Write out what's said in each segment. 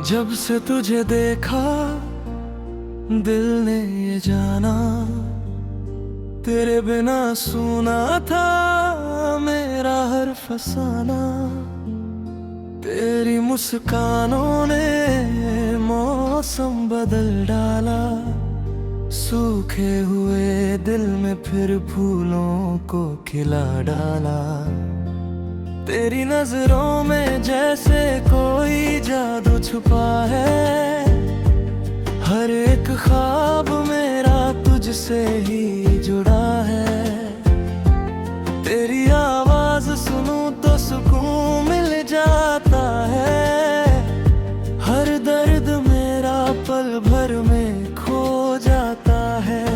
जब से तुझे देखा दिल ने ये जाना, तेरे बिना सुना था मेरा हर फसाना। तेरी मुस्कानों ने मौसम बदल डाला, सूखे हुए दिल में फिर फूलों को खिला डाला। तेरी नजरों में जैसे कोई जादू छुपा है, हर एक ख्वाब मेरा तुझसे ही जुड़ा है। तेरी आवाज सुनूं तो सुकून मिल जाता है, हर दर्द मेरा पल भर में खो जाता है।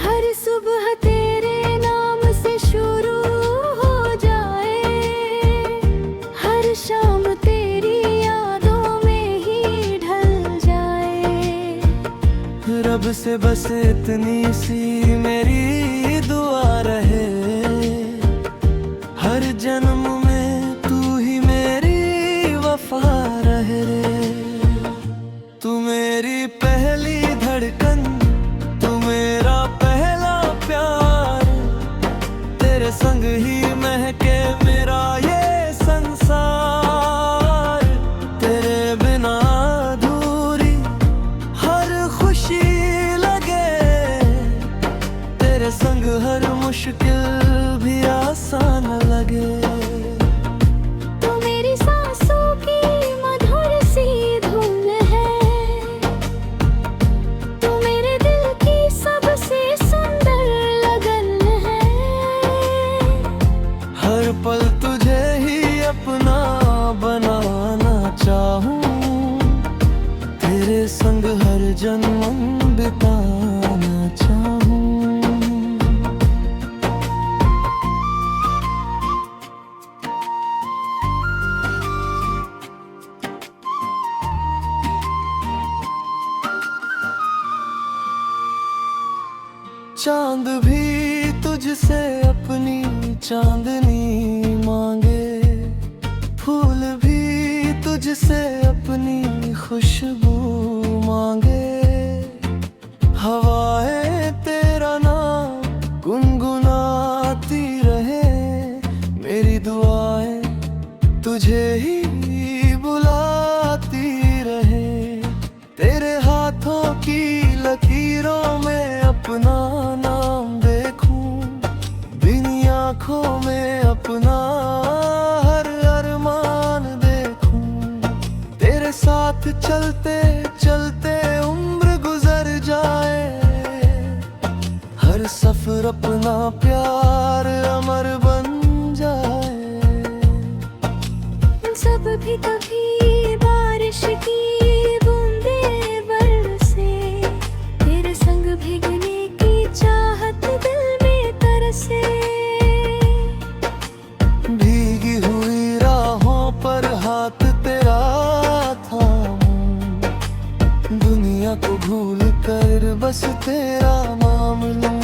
हर सुबह तेरे नाम से शुरू हो जाए, हर शाम तेरी यादों में ही ढल जाए। रब से बस इतनी सी मेरी दुआ रहे, हर जन्म में तू ही मेरी वफा रहे रे। तू मेरी पहली धड़कन, तू मेरा पहला प्यार, तेरे संग ही महके मेरा ये संसार। तेरे बिना अधूरी हर खुशी लगे, तेरे संग हर मुश्किल भी आसान लगे। तू मेरी सांसों की मधुर सी धुन है, तू मेरे दिल की सबसे सुंदर लगन है। हर पल तुझे ही अपना बनाना चाहूं, तेरे संग हर जन्म बिताना चाहूं। चांद भी तुझसे अपनी चांदनी मांगे, फूल भी तुझसे अपनी खुशबू मांगे। हवाएं तेरा नाम गुनगुनाती रहे, मेरी दुआएं तुझे ही बुलाती रहे। तेरे हाथों की लकीरों में अपना नाम देखूं, बिनी आँखों में अपना हर अरमान देखूं। तेरे साथ चलते चलते उम्र गुजर जाए, हर सफर अपना प्यार अमर बन जाए। जब भी कभी बारिश की बूंदें बरसे, तेरे संग भीगने की चाहत दिल में तरसे। भीगी हुई राहों पर हाथ तेरा थामूं, दुनिया को भूल कर बस तेरा नाम लूं।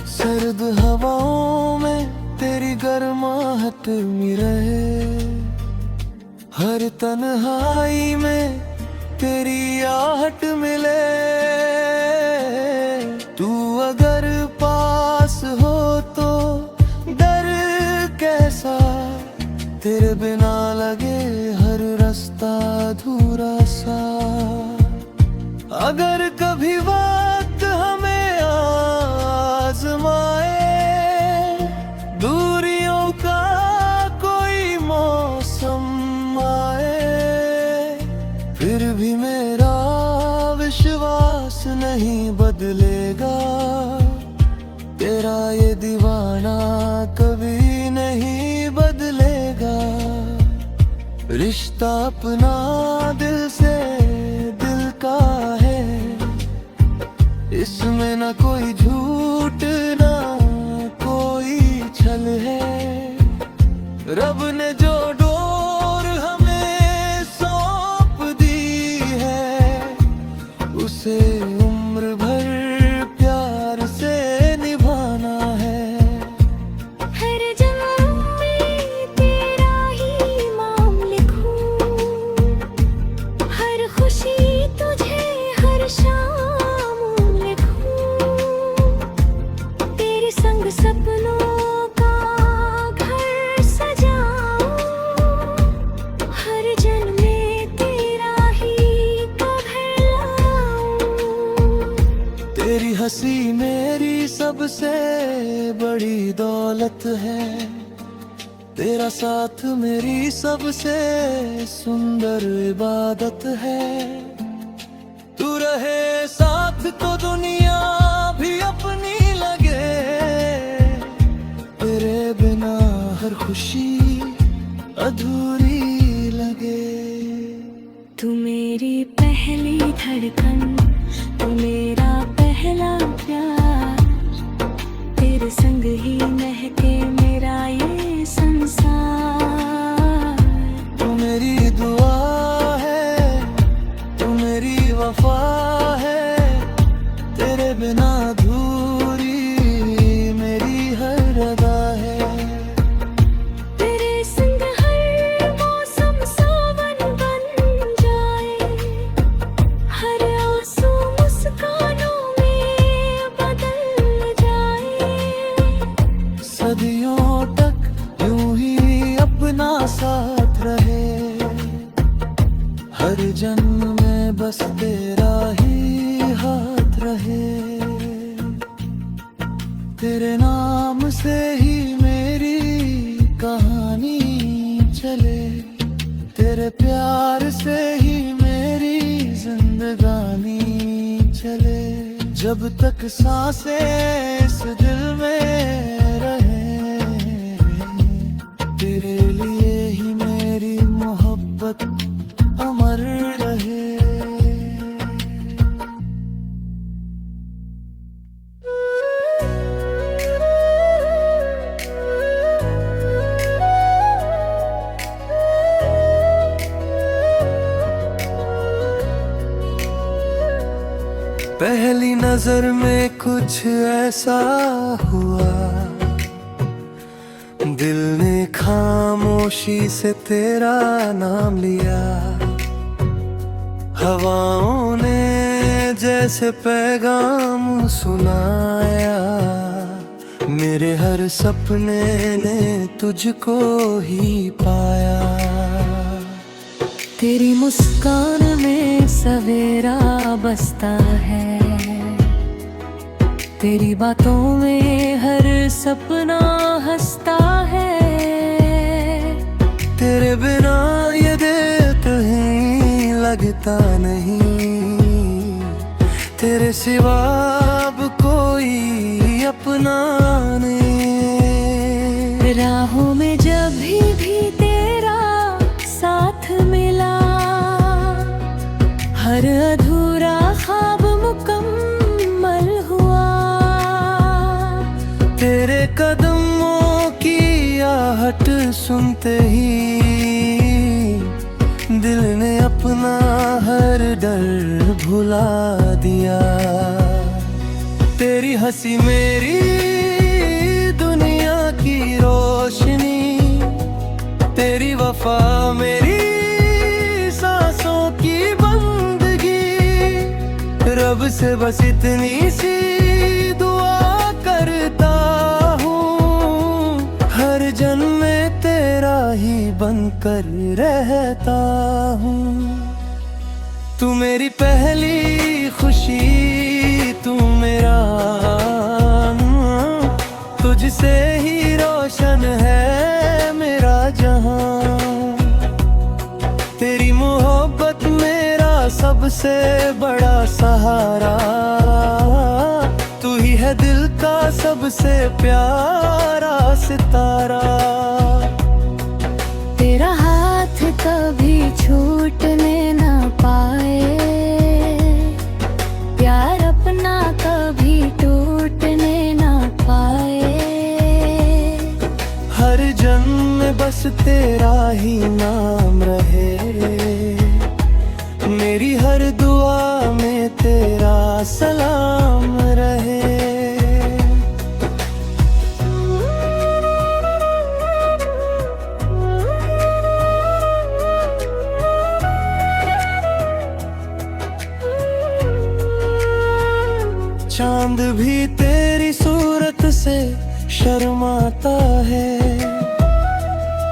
सर्द हवाओं में तेरी गर्माहट रहे, हर तन्हाई में तेरी आहट मिले। तू अगर पास हो तो डर कैसा, तेरे बिना लगे हर रास्ता अधूरा सा। अगर कभी वक्त हमें आजमाए, दूरियों का कोई मौसम आए, फिर भी मेरा विश्वास नहीं बदलेगा। तेरा ये दीवाना कभी नहीं बदलेगा। रिश्ता अपना दिल से दिल का है, इसमें ना कोई झूठ ना कोई छल है। रब ने जो डोर हमें सौंप दी है, उसे उम्र भर प्यार से निभाना है। हर जन्म में तेरा ही नाम लिखूं, हर खुशी तुझे हर शाम लिखूं, तेरे संग सपनों का घर सजाऊं, हर जन्म में तेरा ही घर लाऊं। तेरी हंसी मेरी सबसे बड़ी दौलत है, तेरा साथ मेरी सबसे सुंदर इबादत है। तू रहे साथ तो दुनिया भी अपनी लगे, तेरे बिना हर खुशी अधूरी लगे। तू मेरी पहली धड़कन, तू मेरा पहला प्यार, तेरे संग ही महके मेरा ये संसार। तू मेरी दुआ है, तू मेरी वफा है, तेरे बिना अधूरी मेरी हर अदा है। तेरे संग हर मौसम सावन बन जाए, हर आंसू मुस्कानों में बदल जाए। सदियों तक यूं ही अपना साथ रहे, हर जन्म में बस तेरा ही हाथ रहे। तेरे नाम से ही मेरी कहानी चले, तेरे प्यार से ही मेरी जिंदगानी चले। जब तक सांसें इस दिल में रहे, तेरे लिए ही मेरी मोहब्बत अमर रहे। पहली नजर में कुछ ऐसा हुआ, दिल ने खामोशी से तेरा नाम लिया। हवाओं ने जैसे पैगाम सुनाया, मेरे हर सपने ने तुझको ही पाया। तेरी मुस्कान में सवेरा बसता है, तेरी बातों में हर सपना हंसता है। तेरे बिना ये दिल कहीं लगता नहीं, तेरे सिवा अब कोई अपना नहीं। राहों में जब भी तेरा साथ मिला, हर अधूरा ख्वाब मुकम्मल हुआ। तेरे कदमों की आहट सुनते ही दिल ने अपना हर डर भुला दिया। तेरी हंसी मेरी दुनिया की रोशनी, तेरी वफा मेरी सांसों की बंदगी। रब से बस इतनी सी दुआ करता हूँ, हर जन्म में तेरा ही बनकर रहता हूँ। तू मेरी पहली खुशी, तू मेरा तुझसे ही रोशन है मेरा जहां। तेरी मोहब्बत मेरा सबसे बड़ा सहारा, तू ही है दिल का सबसे प्यारा सितारा। तेरा हाथ कभी छूटने ना पाए, प्यार अपना कभी टूटने ना पाए। हर जन्म में बस तेरा ही नाम रहे, मेरी हर दुआ में तेरा सलाम रहे। चांद भी तेरी सूरत से शर्माता है,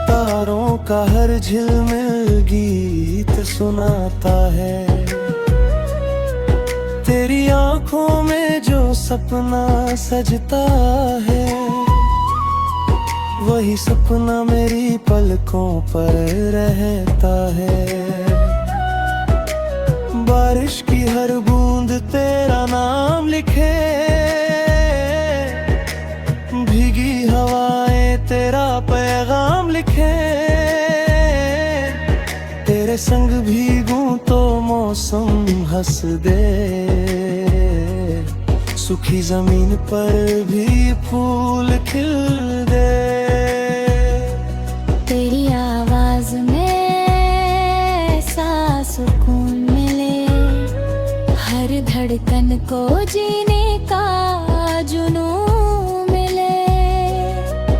तारों का हर झिलमिल गीत सुनाता है। तेरी आंखों में जो सपना सजता है, वही सपना मेरी पलकों पर रहता है। बारिश की हर बूंद तेरा नाम लिखे, भीगी हवाएं तेरा पैगाम लिखे। तेरे संग भीगूं तो मौसम हंस दे, सूखी जमीन पर भी फूल खिल दे। तेरी आवाज में ऐसा सुकून मिले, हर धड़कन को जीने का जुनून मिले।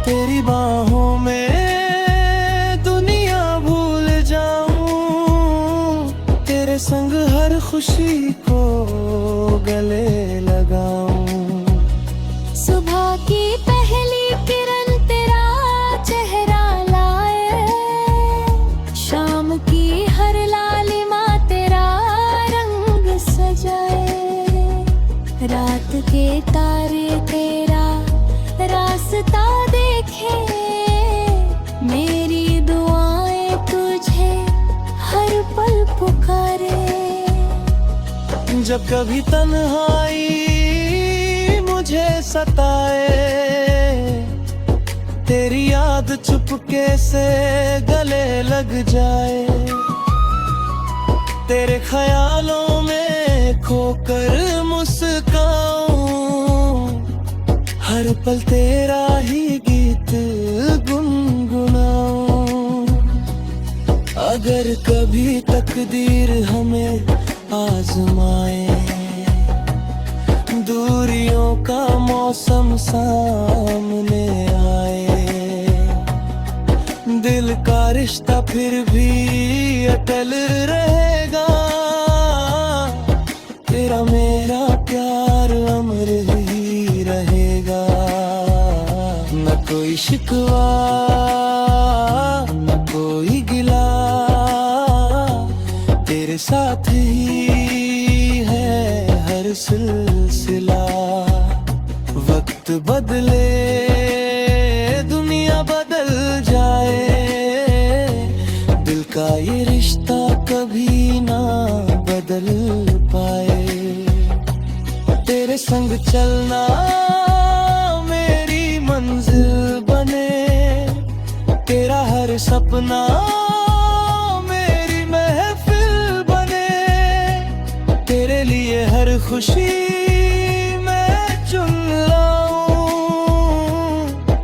तेरी बाहों में दुनिया भूल जाऊं, तेरे संग हर खुशी को गले लगाऊं। सुबह की पहली किरण तेरा चेहरा लाए, शाम की हर लालिमा तेरा रंग सजाए। रात के तारे तेरा रास्ता देखे, मेरी दुआएं तुझे हर पल पुकारे। जब कभी तन्हाई मुझे सताए, तेरी याद चुपके से गले लग जाए। तेरे ख्यालों में खोकर मुस्काऊं, हर पल तेरा ही गीत गुनगुनाऊं। अगर कभी तकदीर हमें आजमाए, दूरियों का मौसम सामने आए, दिल का रिश्ता फिर भी अटल रहेगा। तेरा मेरा प्यार अमर ही रहेगा। न कोई शिकवा न कोई गिला, तेरे साथ ही है हर सिलसिला। वक्त बदले दुनिया बदल जाए, दिल का ये रिश्ता कभी ना बदल पाए। तेरे संग चलना मेरी मंजिल बने, तेरा हर सपना मेरी महफिल बने। तेरे लिए हर खुशी मैं चुन लाऊं,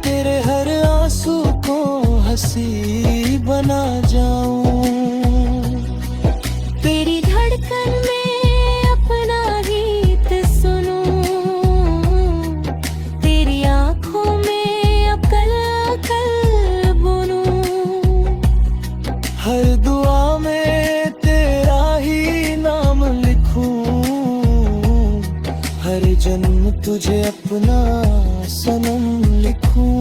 तेरे हर आंसू को हंसी बना जाऊं। तेरी धड़कन में अपना गीत सुनूं, तेरी आंखों में अकल अकल बुनूं। हर दुआ में तेरा ही नाम लिखूं, हर जन्म तुझे अपना सनम लिखूं।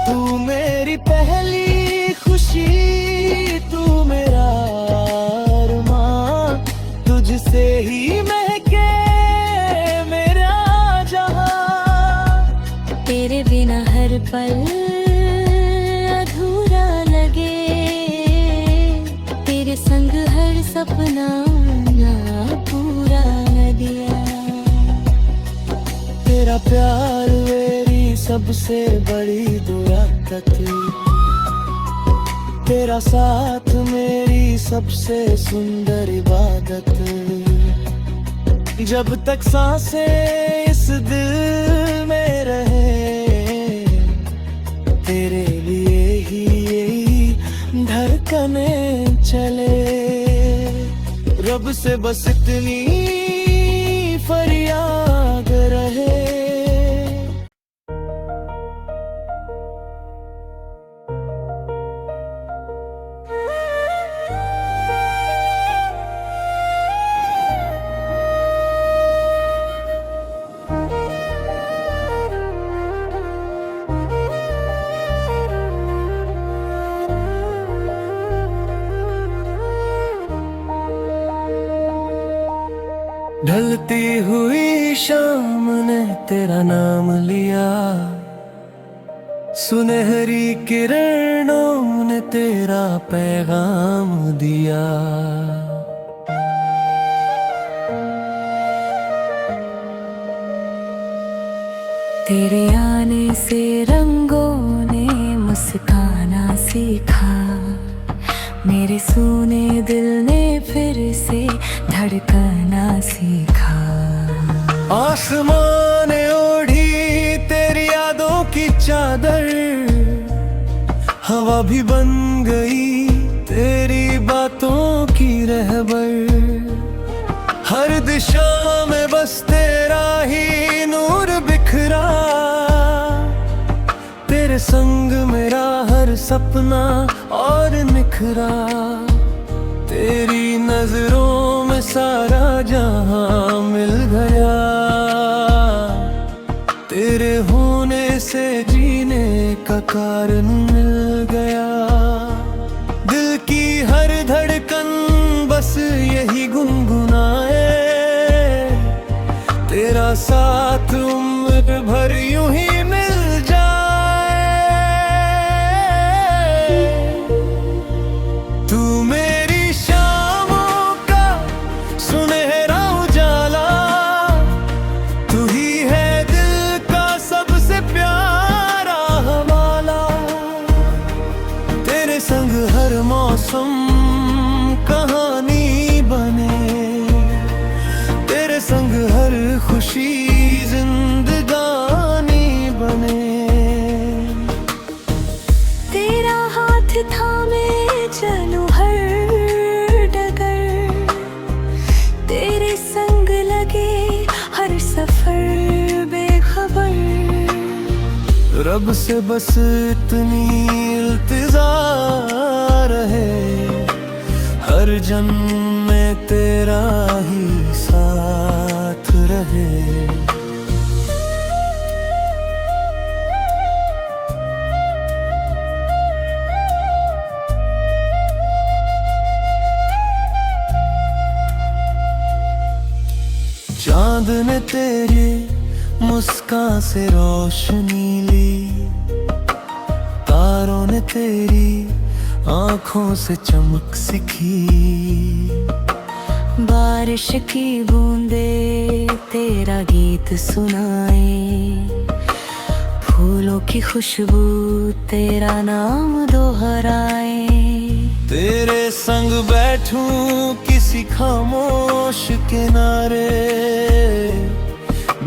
तू मेरी पहली खुशी, तू मेरा अरमान, तुझसे ही महके मेरा जहां। तेरे बिना हर पल अधूरा लगे, तेरे संग हर सपना ना पूरा दिया। तेरा प्यार मेरी सबसे बड़ी दुआकत, तेरा साथ मेरी सबसे सुंदर इबादत। जब तक सांसें इस दिल में रहे, तेरे लिए ही यही धड़कनें चले। रब से बस इतनी फरियाद रहे, ढलती हुई शाम ने तेरा नाम लिया, सुनहरी किरणों ने तेरा पैगाम दिया। तेरे आने से रंगों ने मुस्काना सीखा, मेरे सूने दिल ने फिर से धड़कना सीखा। आसमान ने ओढ़ी तेरी यादों की चादर, हवा भी बन गई तेरी बातों की रहबर। हर दिशा में बस तेरा ही नूर बिखरा, तेरे संग मेरा हर सपना और निखरा। तेरी नजरों में सारा जहां मिल गया, तेरे होने से जीने का कारण मिल गया। दिल की हर धड़कन बस यही गुनगुनाए, तेरा साथ उम्र भर यूं ही मिल जाए। तू मेरी शामों का सुनहरा उजाला, तू ही है दिल का सबसे प्यारा हवाला। तेरे संग हर मौसम कहानी बने, तेरे संग हर खुशी जिंदगानी बने। तेरा हाथ थामे चलूं हर डगर, तेरे संग लगे हर सफर बेखबर। रब से बस इतनी इल्तिजा रहे, हर जन्म में तेरा ही साथ रहे। चांद ने तेरी मुस्कान से रोशनी ली, तारों ने तेरी आंखों से चमक सिखी। बारिश की बूंदे तेरा गीत सुनाए, फूलों की खुशबू तेरा नाम दोहराए। तेरे संग बैठूं किसी खामोश किनारे,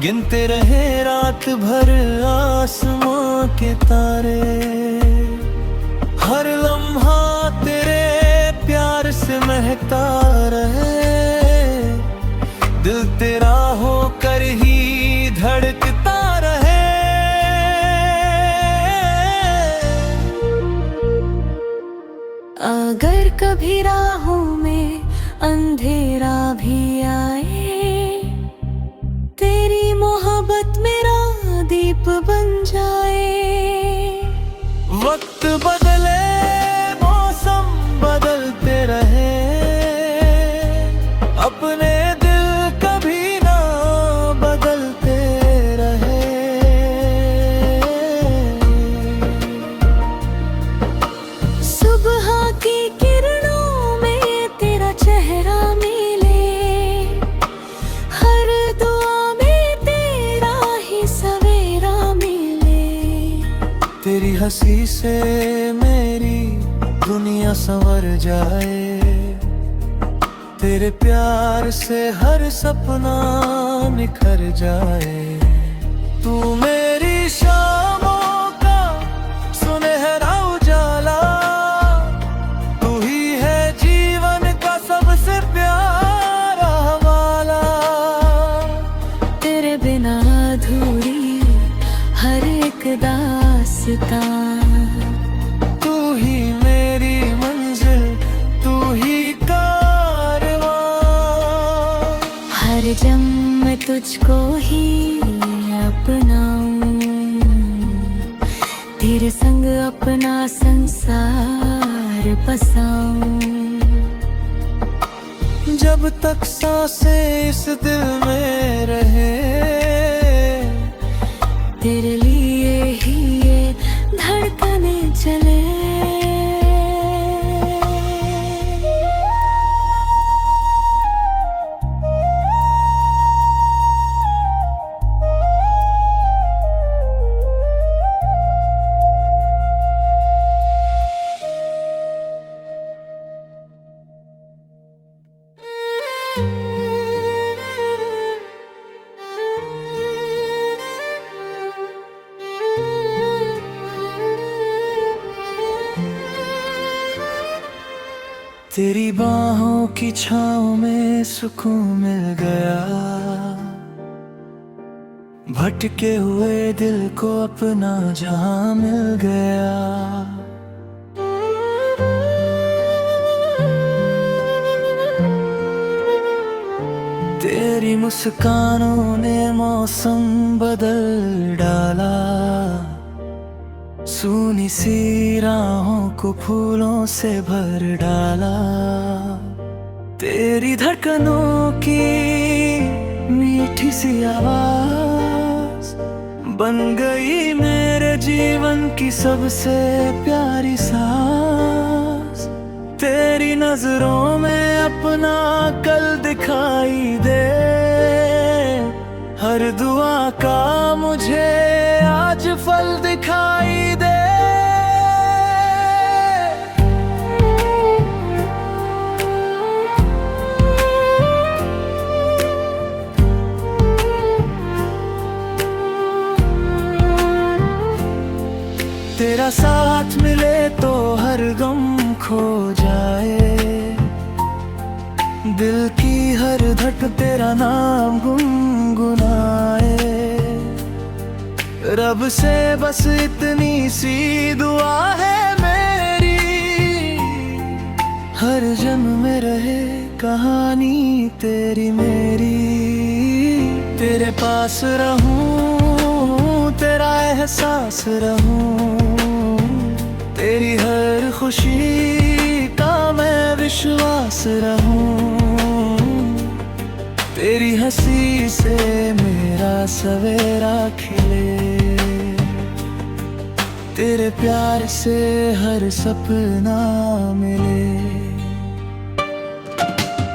गिनते रहे रात भर आसमां के तारे। हर लम्हा तेरे प्यार से महकता रहे, दिल तेरा होकर ही धड़कता रहे। अगर कभी राहों में अंधेरा भी आए, तेरी मोहब्बत मेरा दीप बन जाए। वक्त बदले मौसम बदलते रहे, अपने दिल कभी ना बदलते रहे। सुबह की किरणों में तेरा चेहरा मिले, हर दुआ में तेरा ही सवेरा मिले। तेरी हंसी से मेरी दुनिया संवर जाए, तेरे प्यार से हर सपना निखर जाए। तू मेरी शामों का सुनहरा उजाला, तू ही है जीवन का सबसे प्यारा हवाला। तेरे बिना अधूरी हर एक दास्तां, तू ही मेरी मंजिल, तू ही कारवां। हर जन्म मैं तुझको ही अपनाऊं, तेरे संग अपना संसार बसाऊं। जब तक सांसें इस दिल में रहे, तेरे लिए ही ये धड़कने चले। तेरी बाहों की छाँव में सुकून मिल गया, भटके हुए दिल को अपना जहां मिल गया। तेरी मुस्कानों ने मौसम बदल डाला, सूनी सी राहों को फूलों से भर डाला। तेरी धड़कनों की मीठी सी आवाज बन गई मेरे जीवन की सबसे प्यारी सांस। तेरी नजरों में अपना कल दिखाई दे, हर दुआ का मुझे आज फल दिखाई दे। तेरा साथ मिले तो हर गम खो जाए, दिल की हर धड़क तेरा नाम गुनगुनाए। रब से बस इतनी सी दुआ है मेरी, हर जन्म में रहे कहानी तेरी मेरी। तेरे पास रहूं, तेरा एहसास रहूं, तेरी हर खुशी का मैं विश्वास रहूं। तेरी हंसी से मेरा सवेरा खिले, तेरे प्यार से हर सपना मिले।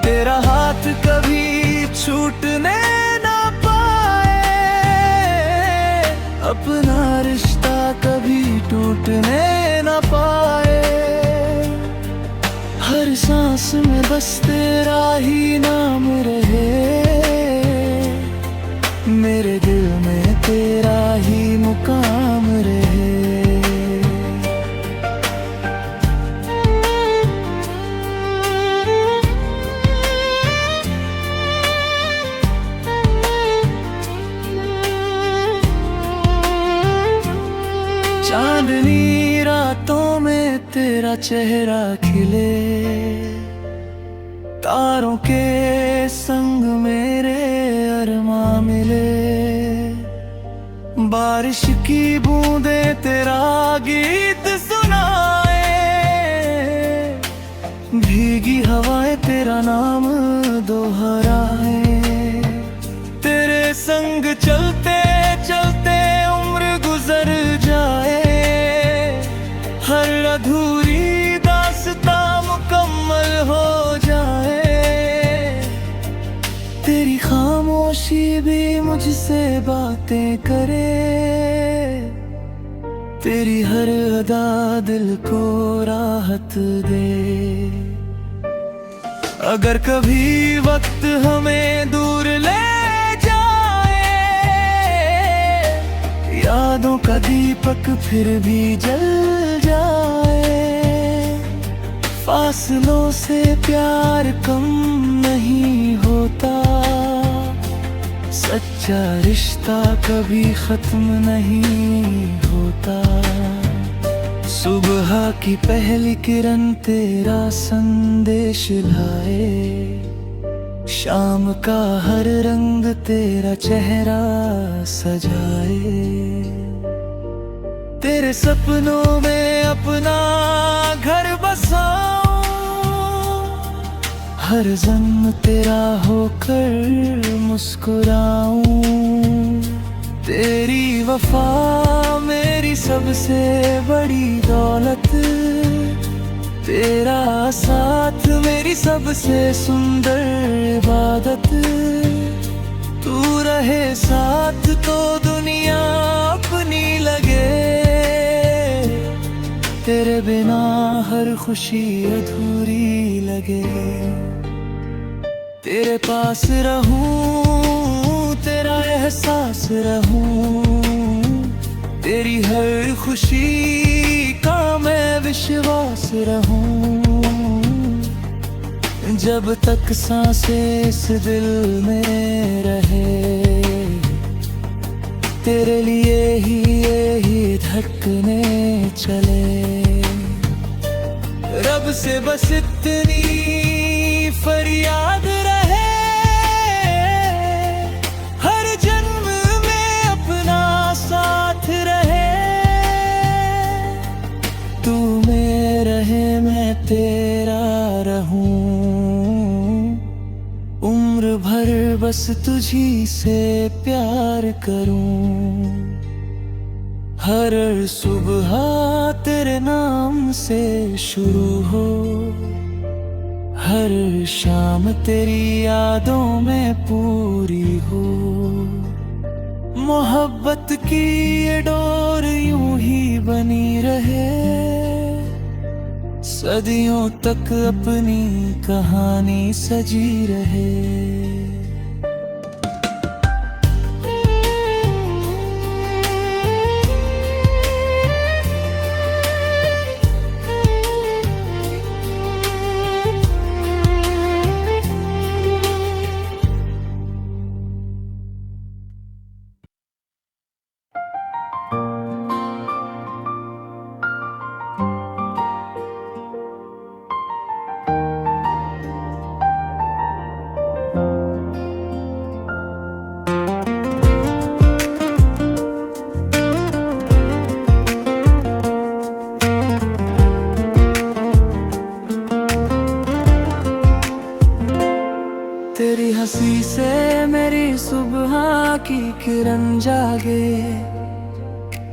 तेरा हाथ कभी छूटने ना पाए, अपना रिश्ता कभी टूटने ना पाए। हर सांस में बस तेरा ही नाम रहे, मेरे दिल में तेरा ही मुकाम रहे। चांदनी रातों में तेरा चेहरा खिले, तारों के संग मेरे अरमां मिले। बारिश की बूंदें तेरा गीत सुनाए, भीगी हवाएं तेरा नाम दोहराए। तेरे संग चलते चलते उम्र गुजर जाए, हर अधूरी दास्तां मुकम्मल हो जाए। तेरी खामोशी भी मुझसे बातें करे, तेरी हर अदा दिल को राहत दे। अगर कभी वक्त हमें दूर ले जाए, यादों का दीपक फिर भी जल जाए। फासलों से प्यार कम नहीं होता, सच्चा रिश्ता कभी खत्म नहीं होता। सुबह की पहली किरण तेरा संदेश लाए, शाम का हर रंग तेरा चेहरा सजाए। तेरे सपनों में अपना घर बसाऊं, हर जन्म तेरा होकर मुस्कुराऊं। तेरी वफा मेरी सबसे बड़ी दौलत, तेरा साथ मेरी सबसे सुंदर इबादत। तू रहे साथ तो दुनिया अपनी लगे, तेरे बिना हर खुशी अधूरी लगे। तेरे पास रहूं, तेरा एहसास रहूं, तेरी हर खुशी का मैं विश्वास रहूं। जब तक सांसें इस दिल में रहे, तेरे लिए ही यही धड़कने चले। रब से बस इतनी फरियाद रहे, हर जन्म में अपना साथ रहे। तू में रहे मैं तेरा रहूं, उम्र भर बस तुझी से प्यार करूं। हर सुबह तेरे नाम से शुरू हो, हर शाम तेरी यादों में पूरी हो। मोहब्बत की ये डोर यूं ही बनी रहे, सदियों तक अपनी कहानी सजी रहे। तेरी हंसी से मेरी सुबह की किरण जागे,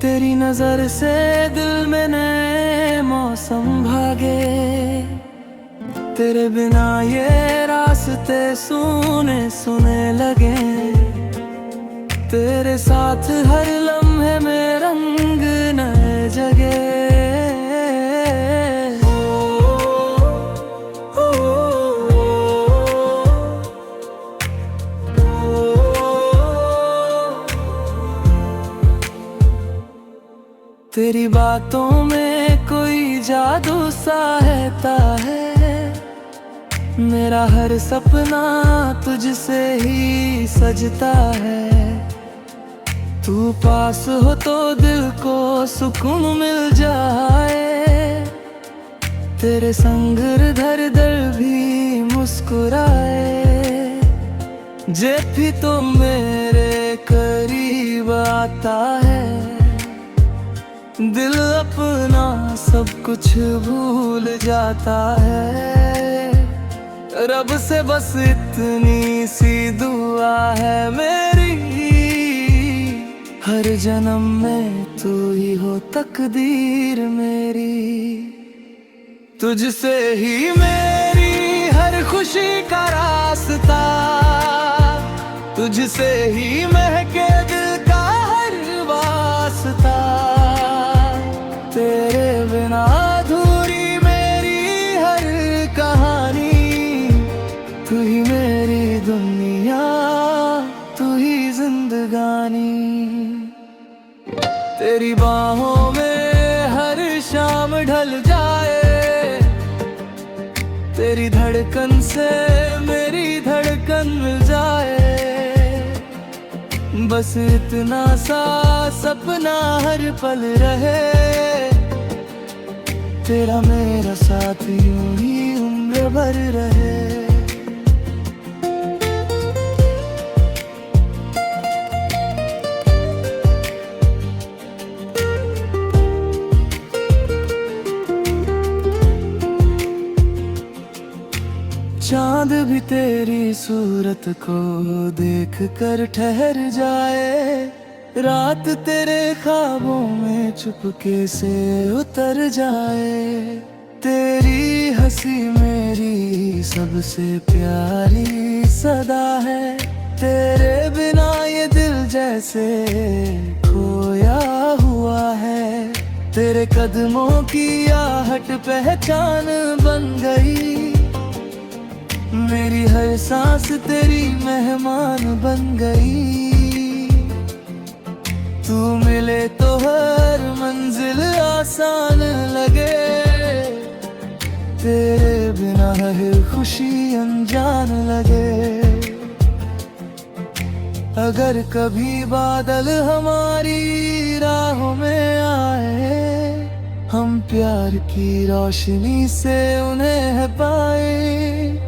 तेरी नजर से दिल में नए मौसम भागे। तेरे बिना ये रास्ते सुने सुने लगे, तेरे साथ हर लम्हे में रंग नए जगे। तेरी बातों में कोई जादू सा रहता है, मेरा हर सपना तुझसे ही सजता है। तू पास हो तो दिल को सुकून मिल जाए, तेरे संग धर दर भी मुस्कुराए। जब भी तो मेरे करीब आता है, दिल अपना सब कुछ भूल जाता है। रब से बस इतनी सी दुआ है मेरी, हर जन्म में तू ही हो तकदीर मेरी। तुझसे ही मेरी हर खुशी का रास्ता, तुझसे ही महके दिल का हर वास्ता। तेरे बिना अधूरी मेरी हर कहानी, तू ही मेरी दुनिया, तू ही जिंदगानी। तेरी बाहों में हर शाम ढल जाए, तेरी धड़कन से मेरी धड़कन मिल जाए। बस इतना सा सपना हर पल रहे, तेरा मेरा साथ यूं ही उम्र भर रहे। चांद तेरी सूरत को देख कर ठहर जाए, रात तेरे ख्वाबों में चुपके से उतर जाए। तेरी हंसी मेरी सबसे प्यारी सदा है, तेरे बिना ये दिल जैसे खोया हुआ है। तेरे कदमों की आहट पहचान बन गई, मेरी हर सांस तेरी मेहमान बन गई। तू मिले तो हर मंजिल आसान लगे, तेरे बिना हर खुशी अनजान लगे। अगर कभी बादल हमारी राहों में आए, हम प्यार की रोशनी से उन्हें पाए।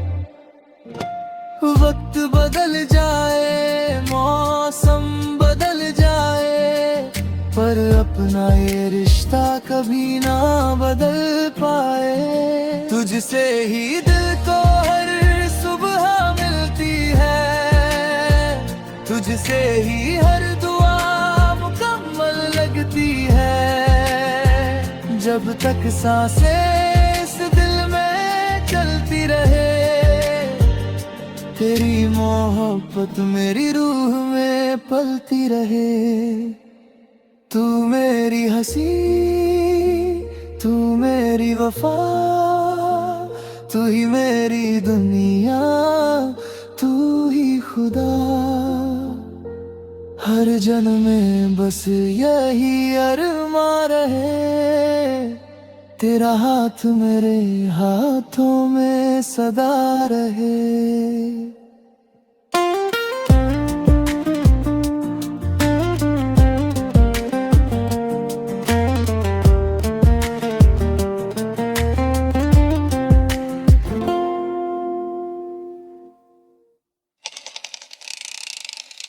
वक्त बदल जाए, मौसम बदल जाए, पर अपना ये रिश्ता कभी ना बदल पाए। तुझसे ही दिल को हर सुबह मिलती है, तुझसे ही हर दुआ मुकम्मल लगती है। जब तक सांसें इस दिल में चलती रहे, तेरी मोहब्बत मेरी रूह में पलती रहे। तू मेरी हंसी, तू मेरी वफा, तू ही मेरी दुनिया, तू ही खुदा। हर जन्म में बस यही अरमा रहे, तेरा हाथ मेरे हाथों में सदा रहे।